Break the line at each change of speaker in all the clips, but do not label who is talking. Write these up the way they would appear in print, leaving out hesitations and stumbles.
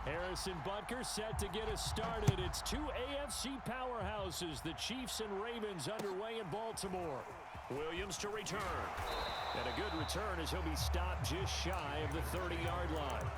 Harrison Butker set to get us started. It's two AFC powerhouses, the Chiefs and Ravens, underway in Baltimore. Williams to return. And a good return as he'll be stopped just shy of the 30-yard line.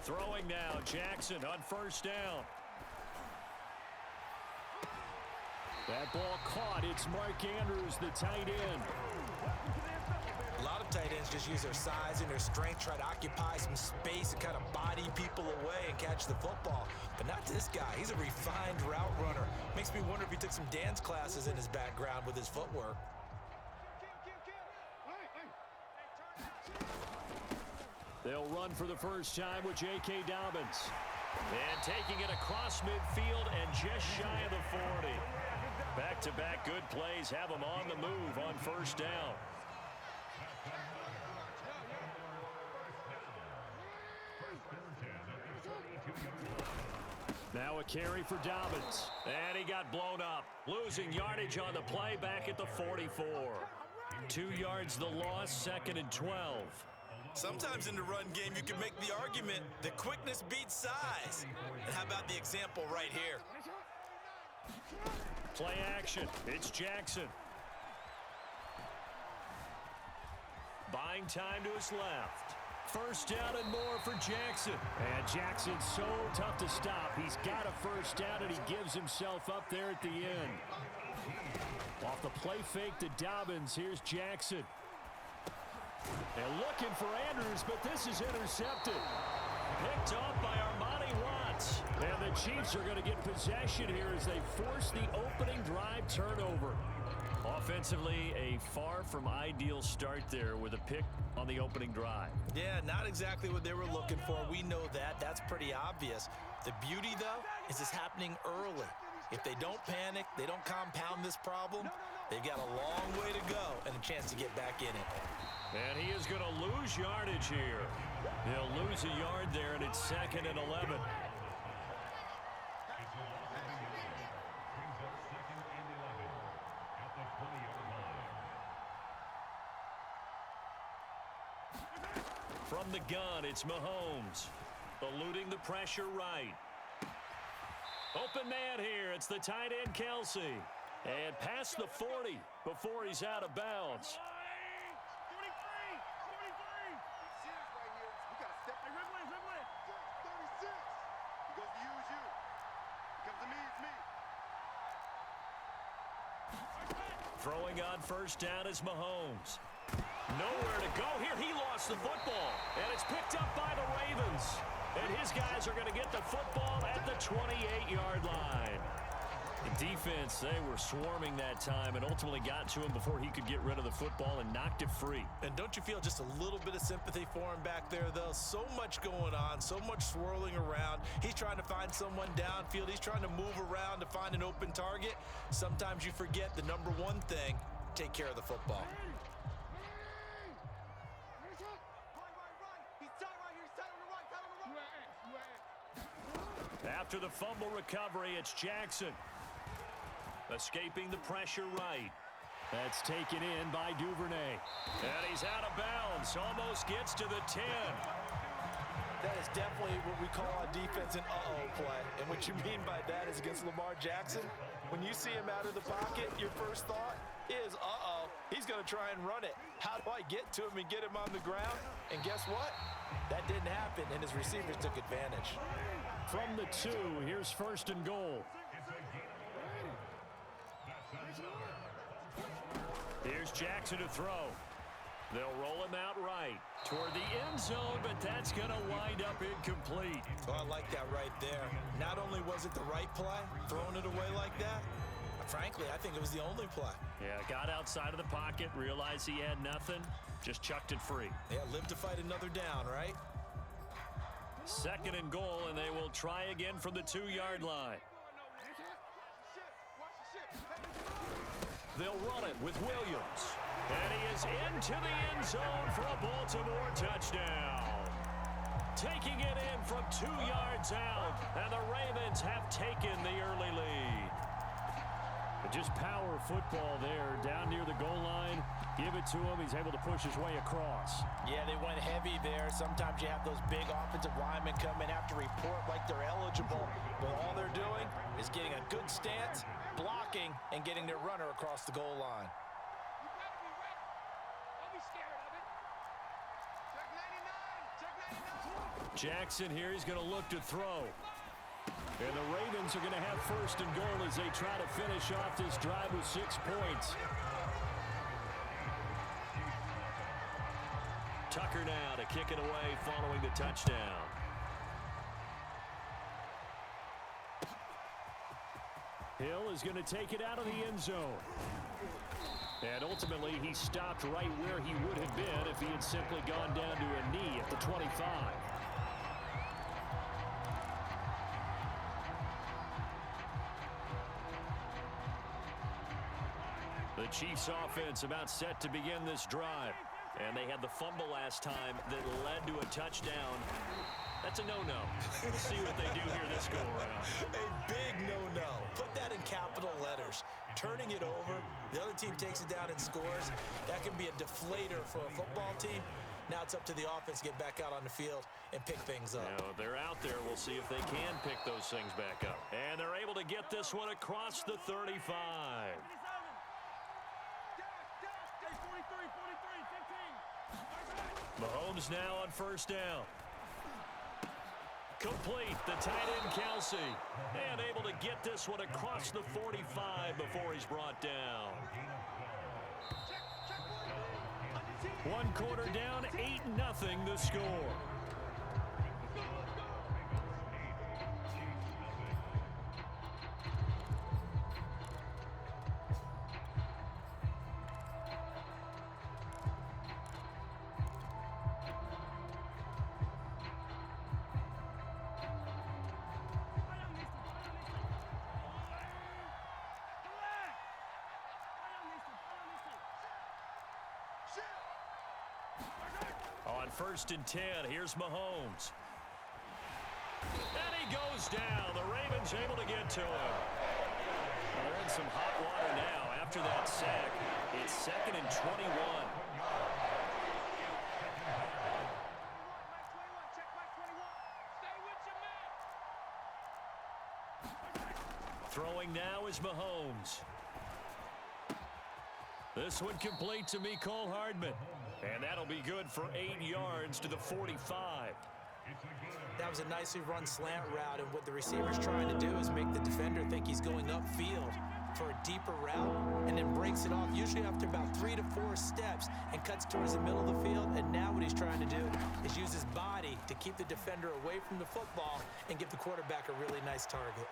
Throwing now, Jackson on first down. That ball caught. It's Mark Andrews, the tight end.
A lot of tight ends just use their size and their strength, try to occupy some space and kind of body people away and catch the football. But not this guy. He's a refined route runner. Makes me wonder if he took some dance classes in his background with his footwork.
They'll run for the first time with J.K. Dobbins. And taking it across midfield and just shy of the 40. Back-to-back good plays have him on the move on first down. Now a carry for Dobbins. And he got blown up. Losing yardage on the play back at the 44. 2 yards the loss, 2nd and 12.
Sometimes in the run game, you can make the argument that quickness beats size. And how about the example right here?
Play action. It's Jackson. Buying time to his left. First down and more for Jackson. And Jackson's so tough to stop. He's got a first down, and he gives himself up there at the end. Off the play fake to Dobbins, here's Jackson. They're looking for Andrews, but this is intercepted. Picked off by Armani Watts. And the Chiefs are going to get possession here as they force the opening drive turnover. Offensively, a far from ideal start there with a pick on the opening drive.
Yeah, not exactly what they were looking for. We know that. That's pretty obvious. The beauty, though, is it's happening early. If they don't panic, they don't compound this problem, they've got a long way to go and a chance to get back in it.
And he is going to lose yardage here. He'll lose a yard there, and it's 2nd and 11. From the gun, it's Mahomes. Eluding the pressure right. Open man here. It's the tight end, Kelsey. And past the 40 before he's out of bounds. Throwing on first down is Mahomes. Nowhere to go here. He lost the football. And it's picked up by the Ravens. And his guys are going to get the football at the 28-yard line. The defense, they were swarming that time and ultimately got to him before he could get rid of the football and knocked it free.
And don't you feel just a little bit of sympathy for him back there, though? So much going on, so much swirling around. He's trying to find someone downfield. He's trying to move around to find an open target. Sometimes you forget the number one thing, take care of the football.
After the fumble recovery, it's Jackson. Escaping the pressure right. That's taken in by Duvernay. And he's out of bounds. Almost gets to the 10.
That is definitely what we call on defense an uh-oh play. And what you mean by that is against Lamar Jackson, when you see him out of the pocket, your first thought is, uh-oh, he's going to try and run it. How do I get to him and get him on the ground? And guess what? That didn't happen, and his receivers took advantage.
From the 2, here's 1st and goal. Here's Jackson to throw. They'll roll him out right toward the end zone, but that's going to wind up incomplete.
Well, I like that right there. Not only was it the right play, throwing it away like that, frankly, I think it was the only play.
Yeah, got outside of the pocket, realized he had nothing, just chucked it free.
Yeah, live to fight another down, right?
2nd and goal, and they will try again from the 2-yard line. They'll run it with Williams. And he is into the end zone for a Baltimore touchdown. Taking it in from 2 yards out, and the Ravens have taken the early lead. But just power football there, down near the goal line. Give it to him. He's able to push his way across.
Yeah, they went heavy there. Sometimes you have those big offensive linemen come in, have to report like they're eligible. But all they're doing is getting a good stance, blocking, and getting their runner across the goal line.
Jackson here, he's going to look to throw. And the Ravens are going to have 1st and goal as they try to finish off this drive with 6 points. Tucker now to kick it away following the touchdown. Hill is going to take it out of the end zone. And ultimately, he stopped right where he would have been if he had simply gone down to a knee at the 25. The Chiefs offense about set to begin this drive. And they had the fumble last time that led to a touchdown. That's a no-no. We'll see what they do here this go-around.
A big no-no. Put that in capital letters. Turning it over, the other team takes it down and scores. That can be a deflator for a football team. Now it's up to the offense to get back out on the field and pick things up.
Now, they're out there. We'll see if they can pick those things back up. And they're able to get this one across the 35. Mahomes now on 1st down. Complete, the tight end Kelsey. And able to get this one across the 45 before he's brought down. 1 quarter down, 8-0 the score. On 1st and 10, here's Mahomes. And he goes down. The Ravens able to get to him. They're in some hot water now after that sack. It's 2nd and 21. Throwing now is Mahomes. This one complete to Mecole Hardman. And that'll be good for 8 yards to the 45.
That was a nicely run slant route, and what the receiver's trying to do is make the defender think he's going upfield for a deeper route, and then breaks it off, usually after about 3 to 4 steps, and cuts towards the middle of the field. And now what he's trying to do is use his body to keep the defender away from the football and give the quarterback a really nice target.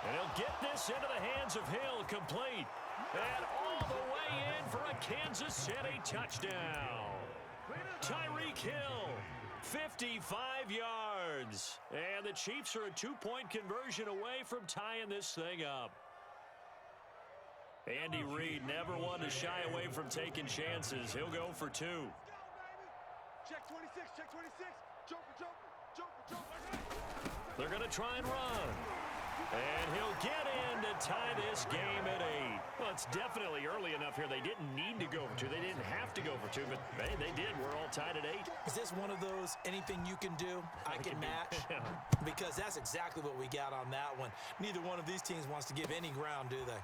And he'll get this into the hands of Hill, complete. And all the way in for a Kansas City touchdown. Tyreek Hill, 55 yards. And the Chiefs are a 2-point conversion away from tying this thing up. Andy Reid never one to shy away from taking chances. He'll go for 2.
Check 26, check 26. Joker.
They're going to try and run. And he'll get in to tie this game at 8. Well, it's definitely early enough here. They didn't need to go for 2. They didn't have to go for 2, but hey, they did. We're all tied at 8.
Is this one of those anything you can do, I can match? Because that's exactly what we got on that one. Neither one of these teams wants to give any ground, do they?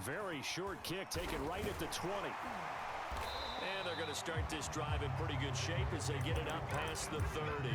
Very short kick taken right at the 20. And they're going to start this drive in pretty good shape as they get it up past the 30.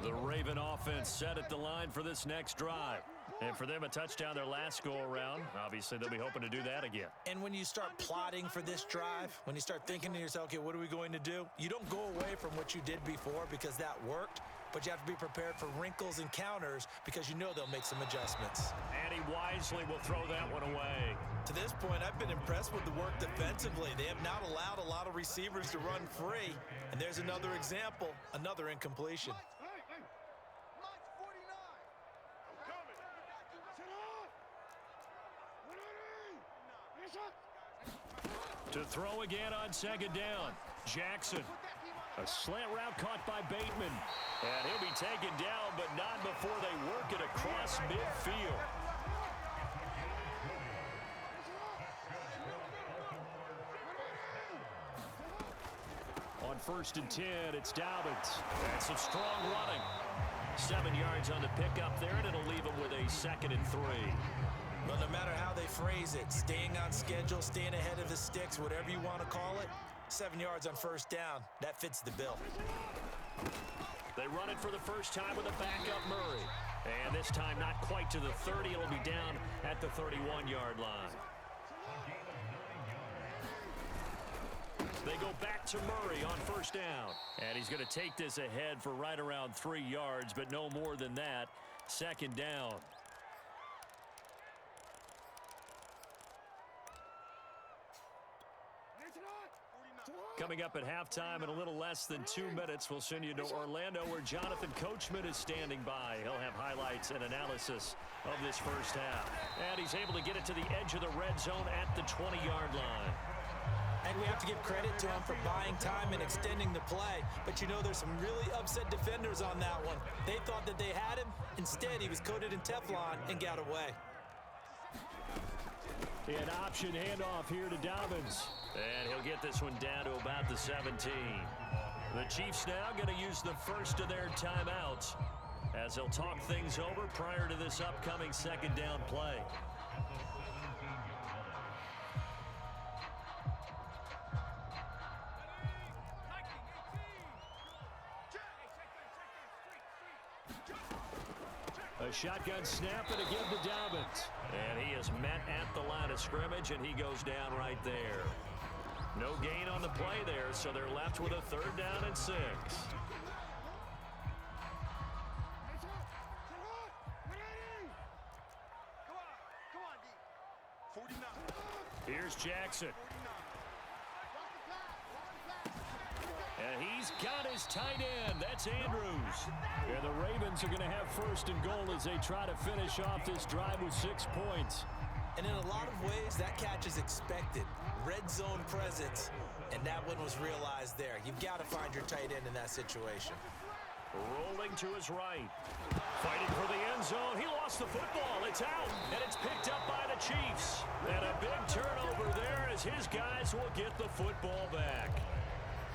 The Raven offense set at the line for this next drive. And for them, a touchdown their last go-around. Obviously, they'll be hoping to do that again.
And when you start plotting for this drive, when you start thinking to yourself, okay, what are we going to do? You don't go away from what you did before because that worked, but you have to be prepared for wrinkles and counters because you know they'll make some adjustments.
And he wisely will throw that one away.
To this point, I've been impressed with the work defensively. They have not allowed a lot of receivers to run free. And there's another example, another incompletion.
To throw again on second down. Jackson. A slant route caught by Bateman. And he'll be taken down, but not before they work it across midfield. On 1st and 10, it's Dobbins. And some strong running. 7 yards on the pickup there, and it'll leave him with a 2nd and 3.
Well, no matter how they phrase it, staying on schedule, staying ahead of the sticks, whatever you want to call it, 7 yards on 1st down, that fits the bill.
They run it for the first time with a backup Murray. And this time not quite to the 30. It'll be down at the 31-yard line. They go back to Murray on 1st down. And he's going to take this ahead for right around 3 yards, but no more than that. 2nd down. Coming up at halftime in a little less than 2 minutes, we'll send you to Orlando where Jonathan Coachman is standing by. He'll have highlights and analysis of this first half. And he's able to get it to the edge of the red zone at the 20-yard line.
And we have to give credit to him for buying time and extending the play. But you know there's some really upset defenders on that one. They thought that they had him. Instead, he was coated in Teflon and got away.
An option handoff here to Dobbins. And he'll get this one down to about the 17. The Chiefs now going to use the first of their timeouts as they'll talk things over prior to this upcoming 2nd down play. A shotgun snap and a give to Dobbins. And he is met at the line of scrimmage, and he goes down right there. No gain on the play there, so they're left with a 3rd down and 6. Here's Jackson. And he's got his tight end. That's Andrews. And the Ravens are going to have 1st and goal as they try to finish off this drive with 6 points.
And in a lot of ways, that catch is expected. Red zone presence, and that one was realized there. You've got to find your tight end in that situation.
Rolling to his right. Fighting for the end zone. He lost the football. It's out, and it's picked up by the Chiefs. And a big turnover there as his guys will get the football back.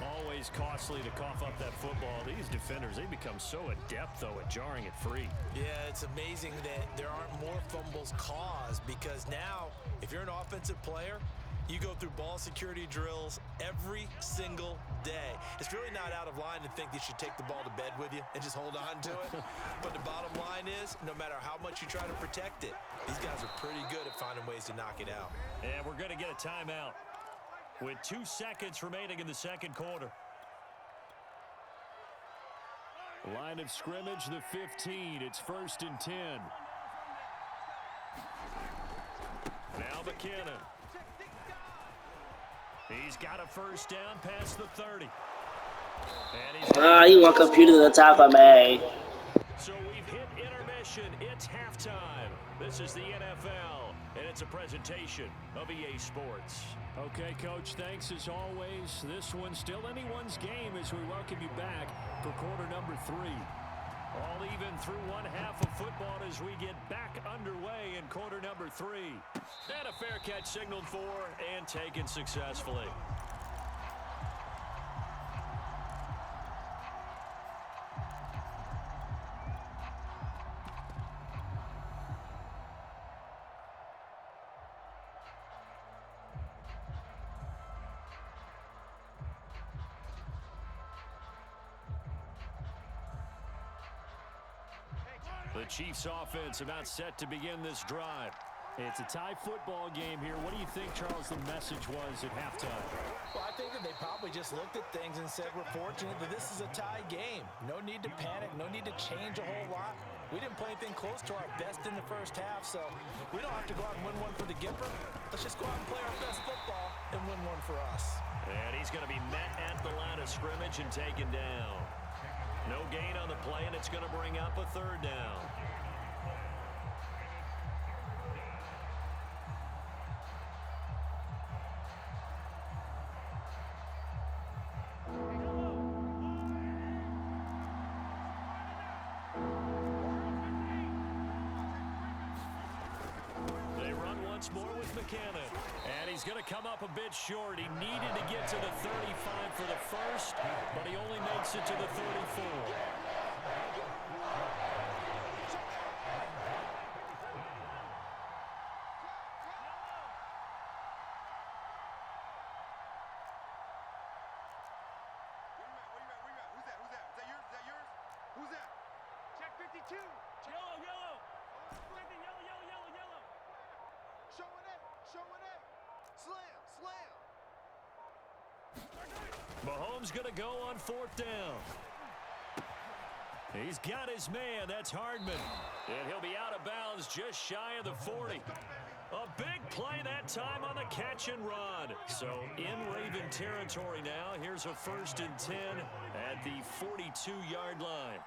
Always costly to cough up that football. These defenders, they become so adept, though, at jarring it free.
Yeah, it's amazing that there aren't more fumbles caused because now, if you're an offensive player, you go through ball security drills every single day. It's really not out of line to think you should take the ball to bed with you and just hold on to it. But the bottom line is, no matter how much you try to protect it, these guys are pretty good at finding ways to knock it out.
And we're going to get a timeout with 2 seconds remaining in the 2nd quarter. Line of scrimmage, the 15. It's 1st and 10. Now McKinnon. He's got a 1st down past the 30. And
you want computer to the top of me.
So we've hit intermission. It's halftime. This is the NFL, and it's a presentation of EA Sports. Okay, Coach, thanks as always. This one's still anyone's game as we welcome you back for quarter number 3. All even through 1 half of football as we get back underway in quarter number 3. And a fair catch signaled for and taken successfully. The Chiefs offense about set to begin this drive. It's a tie football game here. What do you think, Charles, the message was at halftime?
Well, I think that they probably just looked at things and said, we're fortunate that this is a tie game. No need to panic, no need to change a whole lot. We didn't play anything close to our best in the first half, so we don't have to go out and win one for the Gipper. Let's just go out and play our best football and win one for us.
And he's going to be met at the line of scrimmage and taken down. No gain on the play, and it's going to bring up a third down. More with McKinnon, and he's going to come up a bit short. He needed to get to the 35 for the first, but he only makes it to the 34.
Who's that? Check 52. Yellow. Showing it. Slam.
Mahomes going to go on fourth down. He's got his man. That's Hardman. And he'll be out of bounds just shy of the 40. A big play that time on the catch and run. So in Raven territory now. Here's a 1st and 10 at the 42-yard line.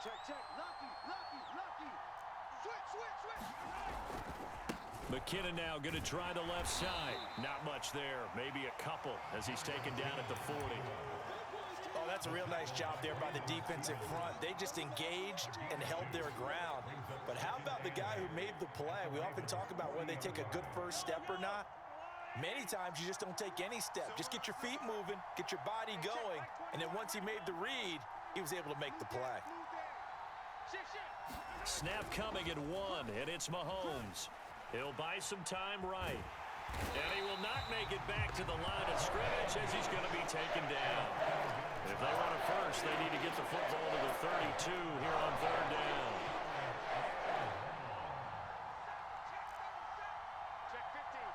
Check. Lucky. Switch.
McKinnon now going to try the left side. Not much there. Maybe a couple as he's taken down at the 40.
Oh, that's a real nice job there by the defense in front. They just engaged and held their ground. But how about the guy who made the play? We often talk about whether they take a good first step or not. Many times you just don't take any step. Just get your feet moving, get your body going, and then once he made the read, he was able to make the play.
Snap coming at 1, and it's Mahomes. He'll buy some time right. And he will not make it back to the line of scrimmage as he's going to be taken down. If they want it first, they need to get the football to the 32 here on third down.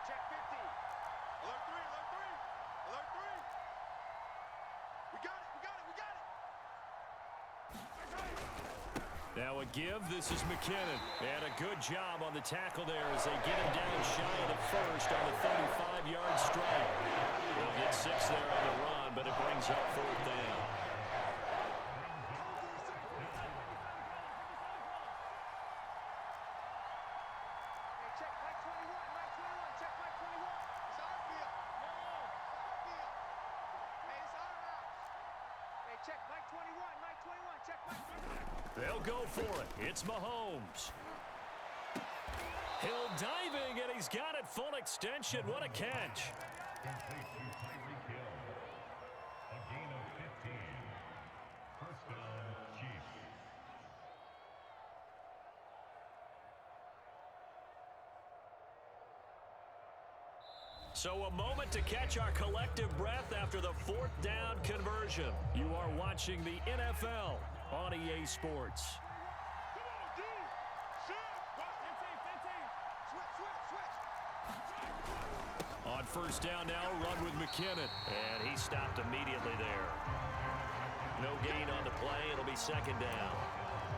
Check 50. Alert 3. We got it.
Now a give. This is McKinnon. And a good job on the tackle there as they get him down shy of the first on the 35-yard strike. They'll get 6 there on the run, but it brings up fourth down.
Check Mike 21. Check Mike 21. It's our field. Hey, it's our house. Hey, check Mike 21. Check Mike 21.
They'll go for it. It's Mahomes. Hill diving, and he's got it full extension. What a catch. So a moment to catch our collective breath after the 4th down conversion. You are watching the NFL on EA Sports. On first down now, run with McKinnon. And he stopped immediately there. No gain on the play. It'll be 2nd down.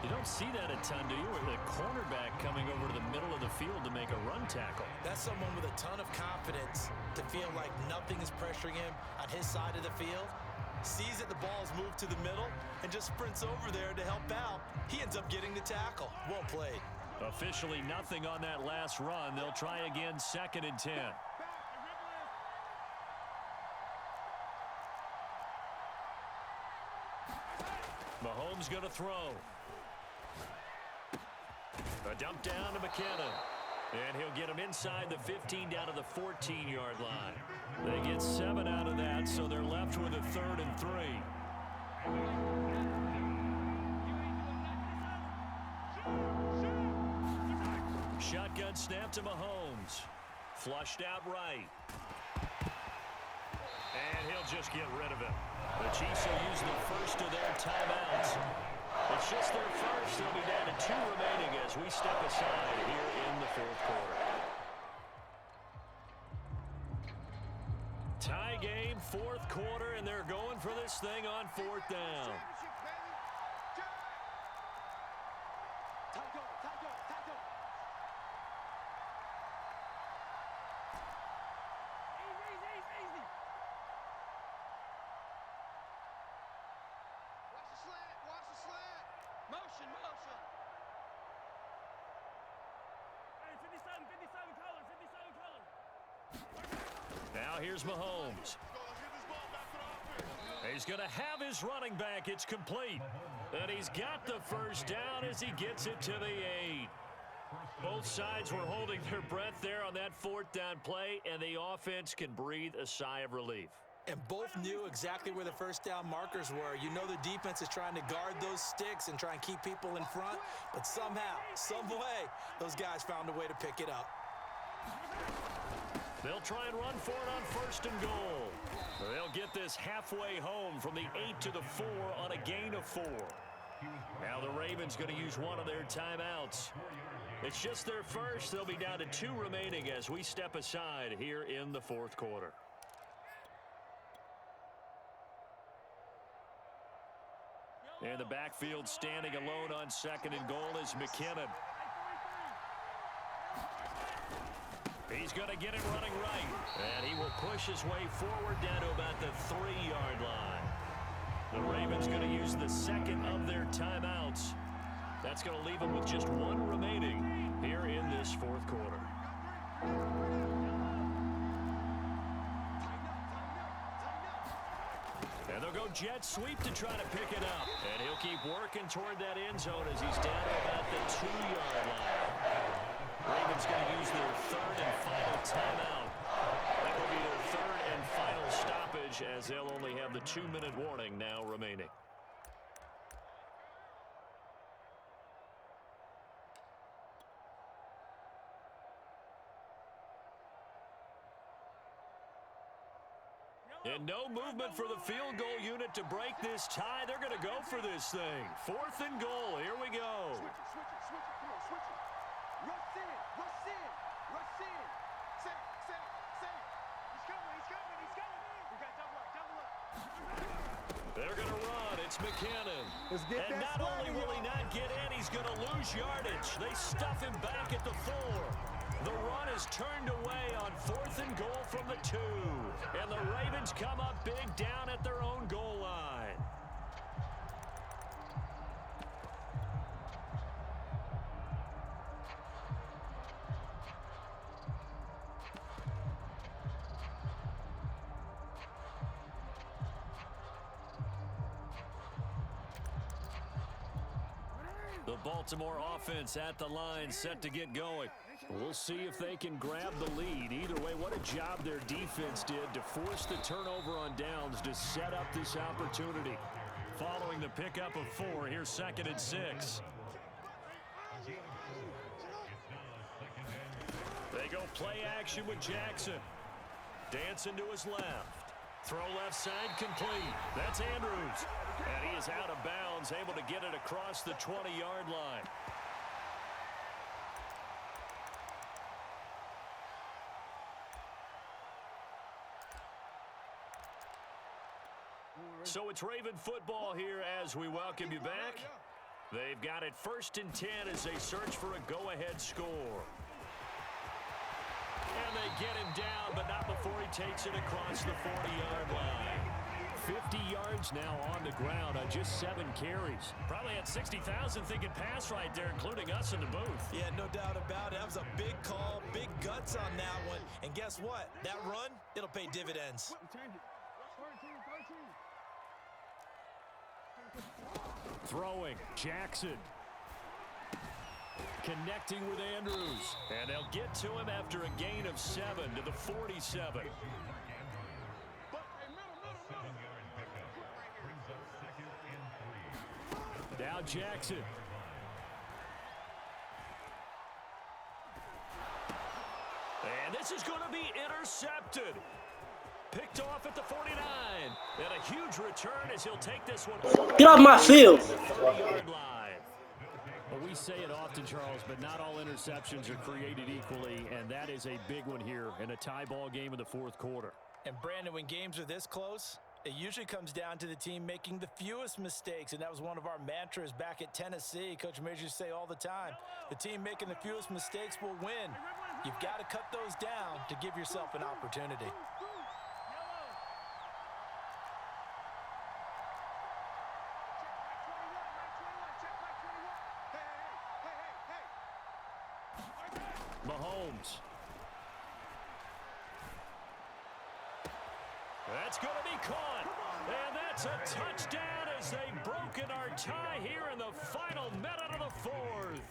You don't see that a ton, do you? With a cornerback coming over to the middle of the field to make a run tackle.
That's someone with a ton of confidence to feel like nothing is pressuring him on his side of the field. Sees that the ball's moved to the middle and just sprints over there to help out. He ends up getting the tackle. Well played.
Officially nothing on that last run. They'll try again, 2nd and 10. Mahomes going to throw. A dump down to McKinnon. And he'll get him inside the 15 down to the 14-yard line. They get 7 out of that, so they're left with a 3rd and 3. Shotgun snap to Mahomes. Flushed out right. And he'll just get rid of it. The Chiefs will use the first of their timeouts. It's just their first. They'll be down to 2 remaining as we step aside here in the fourth quarter. Tie game, fourth quarter, and they're going for this thing on fourth down.
Motion. Hey, 57 colors.
Now here's Mahomes. He's going to have his running back. It's complete. And he's got the first down as he gets it to the 8. Both sides were holding their breath there on that fourth down play, and the offense can breathe a sigh of relief.
And both knew exactly where the first down markers were. You know the defense is trying to guard those sticks and try and keep people in front, but somehow, some way, those guys found a way to pick it up.
They'll try and run for it on first and goal. They'll get this halfway home from the 8 to the 4 on a gain of 4. Now the Ravens going to use one of their timeouts. It's just their first. They'll be down to 2 remaining as we step aside here in the fourth quarter. In the backfield, standing alone on second and goal is McKinnon. He's going to get it running right. And he will push his way forward down to about the 3-yard line. The Ravens going to use the second of their timeouts. That's going to leave them with just 1 remaining here in this fourth quarter. And they'll go jet sweep to try to pick it up. And he'll keep working toward that end zone as he's down to about the 2-yard line. Ravens going to use their third and final timeout. That will be their third and final stoppage as they'll only have the 2-minute warning now remaining. And no movement for the field goal unit to break this tie. They're going to go for this thing. Fourth and goal. Here we go.
Switch it. Come on, switch it. Rush in. Set. He's coming. We got double up.
They're going to run. It's McKinnon.
Let's get
and
that
not only will he
swagger,
not get in, he's going to lose yardage. They stuff him back at the 4. The run is turned away on fourth and goal from the 2. And the Ravens come up big down at their own goal line. The Baltimore offense at the line, set to get going. We'll see if they can grab the lead. Either way, what a job their defense did to force the turnover on downs to set up this opportunity. Following the pickup of 4, here's 2nd and 6. They go play action with Jackson. Dancing to his left. Throw left side complete. That's Andrews. And he is out of bounds, able to get it across the 20-yard line. So it's Raven football here as we welcome you back. They've got it 1st and 10 as they search for a go-ahead score. And they get him down, but not before he takes it across the 40-yard line. 50 yards now on the ground on just 7 carries. Probably had 60,000 thinking pass right there, including us in the booth.
Yeah, no doubt about it. That was a big call, big guts on that one. And guess what? That run, it'll pay dividends.
Throwing, Jackson. Connecting with Andrews. And they'll get to him after a gain of 7 to the 47. Now Jackson. And this is going to be intercepted. Picked off at the 49. And a huge return as he'll take this one.
Get off my field.
30-yard line. Well, we say it often, Charles, but not all interceptions are created equally, and that is a big one here in a tie ball game in the fourth quarter.
And, Brandon, when games are this close, it usually comes down to the team making the fewest mistakes, and that was one of our mantras back at Tennessee. Coach Majors say all the time, the team making the fewest mistakes will win. You've got to cut those down to give yourself an opportunity.
Mahomes. That's going to be caught. And that's a touchdown as they've broken our tie here in the final minute of the fourth.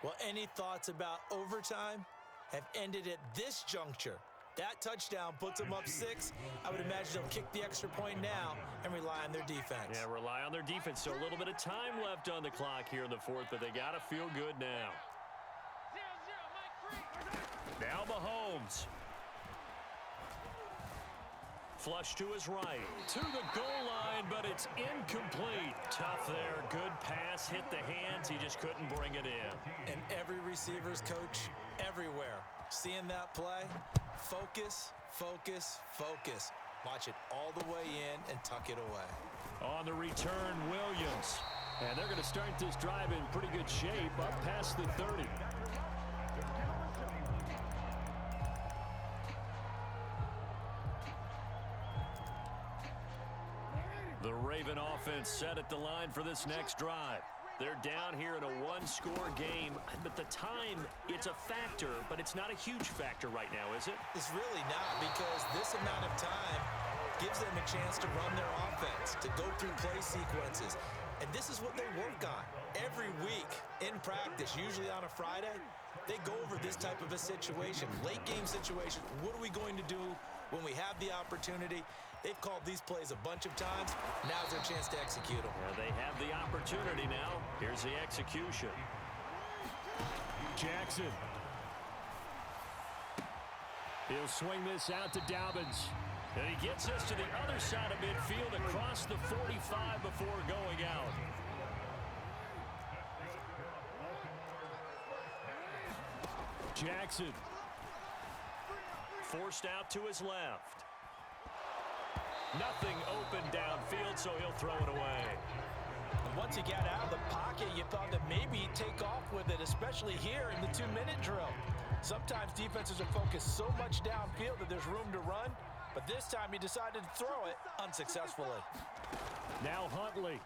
Well, any thoughts about overtime have ended at this juncture. That touchdown puts them up 6. I would imagine they'll kick the extra point now and rely on their defense.
Yeah, rely on their defense. So a little bit of time left on the clock here in the fourth, but they got to feel good now. Now Mahomes. Flush to his right. To the goal line, but it's incomplete. Tough there. Good pass. Hit the hands. He just couldn't bring it in.
And every receiver's coach everywhere. Seeing that play, focus, focus, focus. Watch it all the way in and tuck it away.
On the return, Williams. And they're going to start this drive in pretty good shape up past the 30. The Raven offense set at the line for this next drive. They're down here in a one-score game, but the time, it's a factor, but it's not a huge factor right now, is it?
It's really not, because this amount of time gives them a chance to run their offense, to go through play sequences. And this is what they work on every week in practice, usually on a Friday. They go over this type of a situation, late game situation. What are we going to do when we have the opportunity? They've called these plays a bunch of times. Now's their chance to execute them.
Well, they have the opportunity now. Here's the execution. Jackson. He'll swing this out to Dobbins. And he gets us to the other side of midfield across the 45 before going out. Jackson. Forced out to his left. Nothing open downfield, so he'll throw it away.
And once he got out of the pocket, you thought that maybe he'd take off with it, especially here in the 2-minute drill. Sometimes defenses are focused so much downfield that there's room to run, but this time he decided to throw it unsuccessfully.
Now Huntley.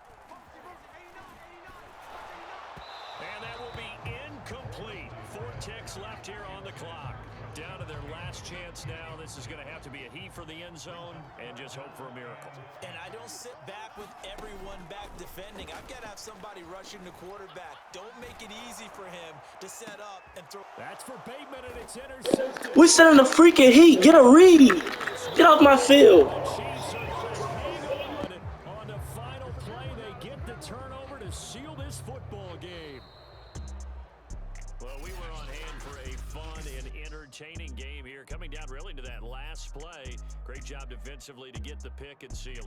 And that will be incomplete. 4 ticks left here on the clock. Down to their last chance now. This is going to have to be a heave for the end zone and just hope for a miracle.
And I don't sit back with everyone back defending. I've got to have somebody rushing the quarterback. Don't make it easy for him to set up and throw.
That's for Bateman, and it's intercepted.
We sending the freaking heat. Get a read. Get off my field.
On the final play, they get the turnover to seal this football game. Well, we were on hand for a fun and entertaining game here. Coming down really to that last play. Great job defensively to get the pick and seal it.